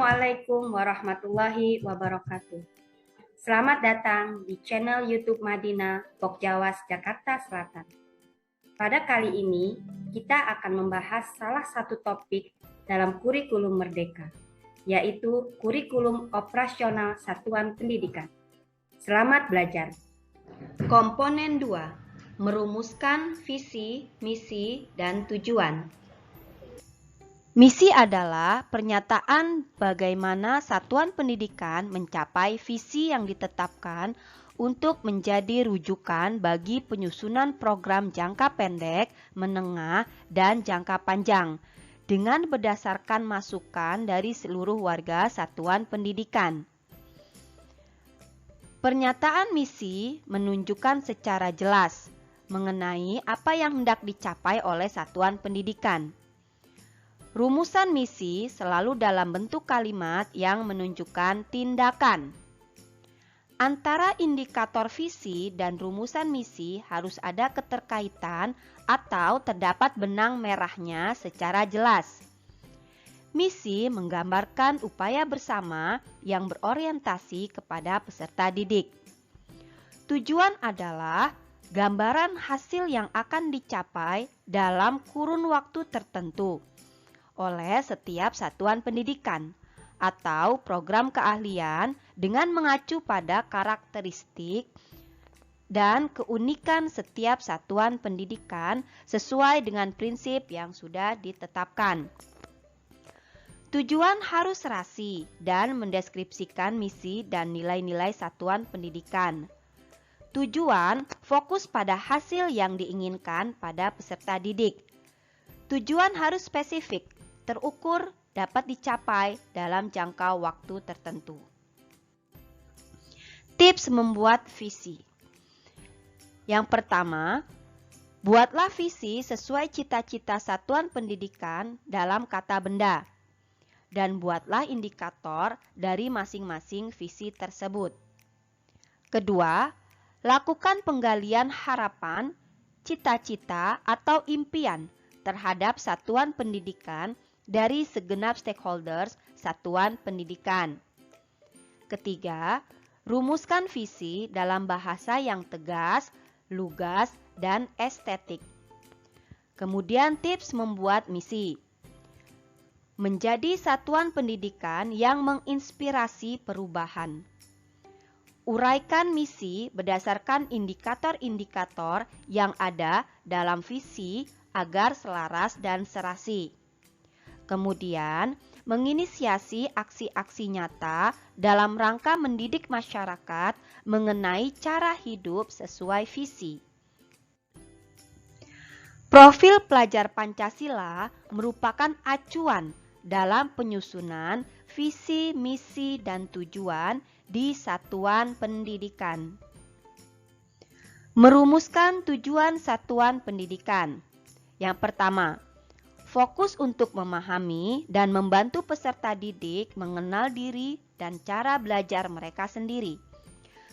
Assalamualaikum warahmatullahi wabarakatuh. Selamat datang di channel YouTube Madinah Pokjawas Jakarta Selatan. Pada kali ini, kita akan membahas salah satu topik dalam kurikulum Merdeka, yaitu kurikulum operasional satuan pendidikan. Selamat belajar. Komponen 2, merumuskan visi, misi, dan tujuan. Misi adalah pernyataan bagaimana satuan pendidikan mencapai visi yang ditetapkan untuk menjadi rujukan bagi penyusunan program jangka pendek, menengah, dan jangka panjang dengan berdasarkan masukan dari seluruh warga satuan pendidikan. Pernyataan misi menunjukkan secara jelas mengenai apa yang hendak dicapai oleh satuan pendidikan. Rumusan misi selalu dalam bentuk kalimat yang menunjukkan tindakan. Antara indikator visi dan rumusan misi harus ada keterkaitan atau terdapat benang merahnya secara jelas. Misi menggambarkan upaya bersama yang berorientasi kepada peserta didik. Tujuan adalah gambaran hasil yang akan dicapai dalam kurun waktu tertentu oleh setiap satuan pendidikan atau program keahlian dengan mengacu pada karakteristik dan keunikan setiap satuan pendidikan sesuai dengan prinsip yang sudah ditetapkan. Tujuan harus serasi dan mendeskripsikan misi dan nilai-nilai satuan pendidikan. Tujuan fokus pada hasil yang diinginkan pada peserta didik. Tujuan harus spesifik, terukur, dapat dicapai dalam jangka waktu tertentu. Tips membuat visi. Yang pertama, buatlah visi sesuai cita-cita satuan pendidikan dalam kata benda, dan buatlah indikator dari masing-masing visi tersebut. Kedua, lakukan penggalian harapan, cita-cita, atau impian terhadap satuan pendidikan dari segenap stakeholders satuan pendidikan. Ketiga, rumuskan visi dalam bahasa yang tegas, lugas, dan estetik. Kemudian tips membuat misi. Menjadi satuan pendidikan yang menginspirasi perubahan. Uraikan misi berdasarkan indikator-indikator yang ada dalam visi agar selaras dan serasi. Kemudian, menginisiasi aksi-aksi nyata dalam rangka mendidik masyarakat mengenai cara hidup sesuai visi. Profil pelajar Pancasila merupakan acuan dalam penyusunan visi, misi, dan tujuan di satuan pendidikan. Merumuskan tujuan satuan pendidikan. Yang pertama, fokus untuk memahami dan membantu peserta didik mengenal diri dan cara belajar mereka sendiri.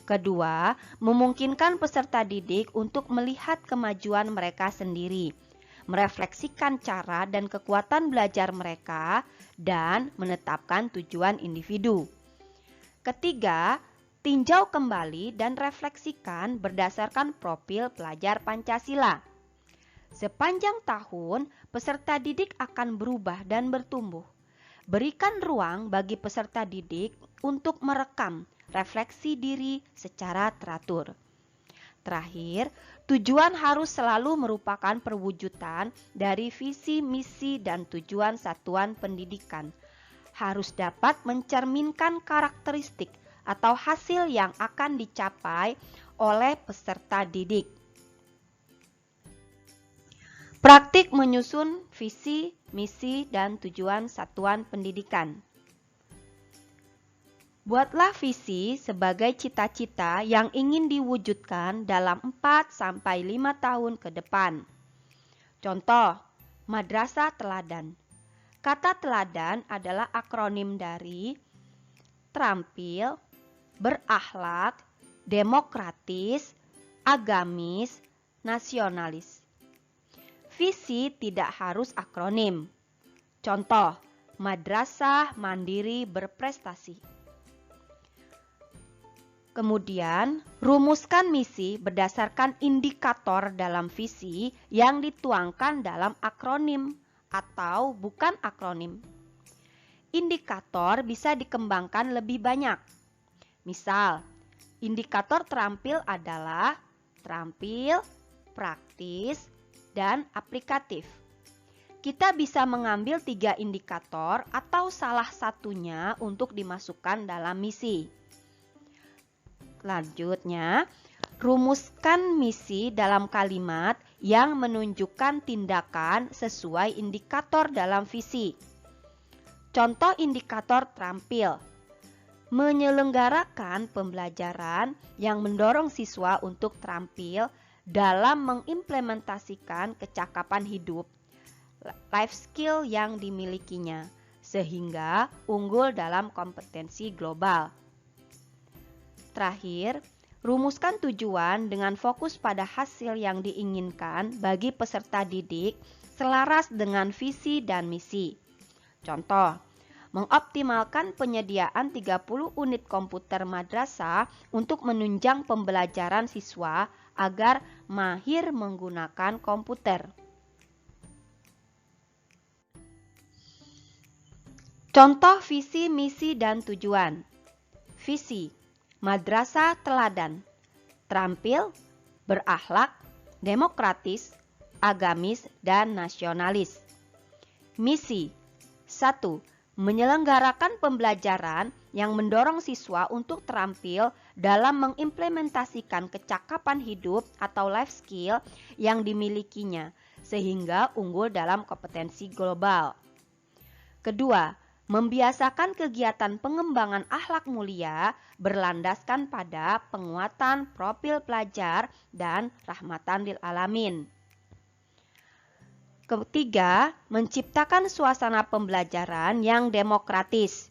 Kedua, memungkinkan peserta didik untuk melihat kemajuan mereka sendiri, merefleksikan cara dan kekuatan belajar mereka, dan menetapkan tujuan individu. Ketiga, tinjau kembali dan refleksikan berdasarkan profil pelajar Pancasila. Sepanjang tahun, peserta didik akan berubah dan bertumbuh. Berikan ruang bagi peserta didik untuk merekam refleksi diri secara teratur. Terakhir, tujuan harus selalu merupakan perwujudan dari visi, misi, dan tujuan satuan pendidikan. Harus dapat mencerminkan karakteristik atau hasil yang akan dicapai oleh peserta didik. Praktik menyusun visi, misi, dan tujuan satuan pendidikan. Buatlah visi sebagai cita-cita yang ingin diwujudkan dalam 4-5 tahun ke depan. Contoh, Madrasah Teladan. Kata teladan adalah akronim dari terampil, berakhlak, demokratis, agamis, nasionalis. Visi tidak harus akronim. Contoh, madrasah mandiri berprestasi. Kemudian, rumuskan misi berdasarkan indikator dalam visi yang dituangkan dalam akronim atau bukan akronim. Indikator bisa dikembangkan lebih banyak. Misal, indikator terampil adalah terampil, praktis, dan aplikatif. Kita bisa mengambil 3 indikator atau salah satunya untuk dimasukkan dalam misi. Selanjutnya, rumuskan misi dalam kalimat yang menunjukkan tindakan sesuai indikator dalam visi. Contoh indikator terampil: menyelenggarakan pembelajaran yang mendorong siswa untuk terampil dalam mengimplementasikan kecakapan hidup, life skill yang dimilikinya, sehingga unggul dalam kompetensi global. Terakhir, rumuskan tujuan dengan fokus pada hasil yang diinginkan bagi peserta didik selaras dengan visi dan misi. Contoh, mengoptimalkan penyediaan 30 unit komputer madrasah untuk menunjang pembelajaran siswa agar mahir menggunakan komputer. Contoh visi, misi, dan tujuan. Visi: madrasah teladan, terampil, berakhlak, demokratis, agamis, dan nasionalis. Misi: 1. Menyelenggarakan pembelajaran yang mendorong siswa untuk terampil dalam mengimplementasikan kecakapan hidup atau life skill yang dimilikinya, sehingga unggul dalam kompetensi global. Kedua, membiasakan kegiatan pengembangan akhlak mulia berlandaskan pada penguatan profil pelajar dan rahmatan lil alamin. Ketiga, menciptakan suasana pembelajaran yang demokratis,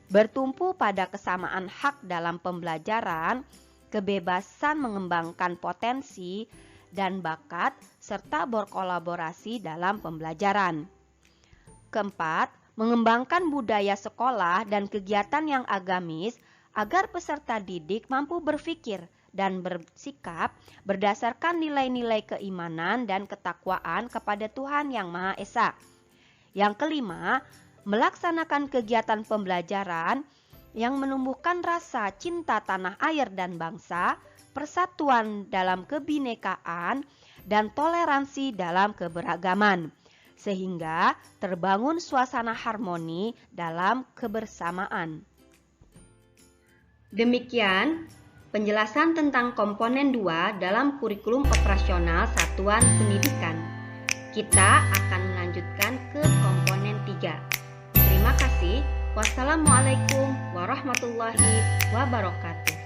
bertumpu pada kesamaan hak dalam pembelajaran, kebebasan mengembangkan potensi dan bakat, serta berkolaborasi dalam pembelajaran. Keempat, mengembangkan budaya sekolah dan kegiatan yang agamis agar peserta didik mampu berpikir dan bersikap berdasarkan nilai-nilai keimanan dan ketakwaan kepada Tuhan Yang Maha Esa. Yang kelima, melaksanakan kegiatan pembelajaran yang menumbuhkan rasa cinta tanah air dan bangsa, persatuan dalam kebinekaan, dan toleransi dalam keberagaman, sehingga terbangun suasana harmoni dalam kebersamaan. Demikian penjelasan tentang komponen 2 dalam kurikulum operasional satuan pendidikan. Kita akan melanjutkan ke komponen 3. Terima kasih. Wassalamualaikum warahmatullahi wabarakatuh.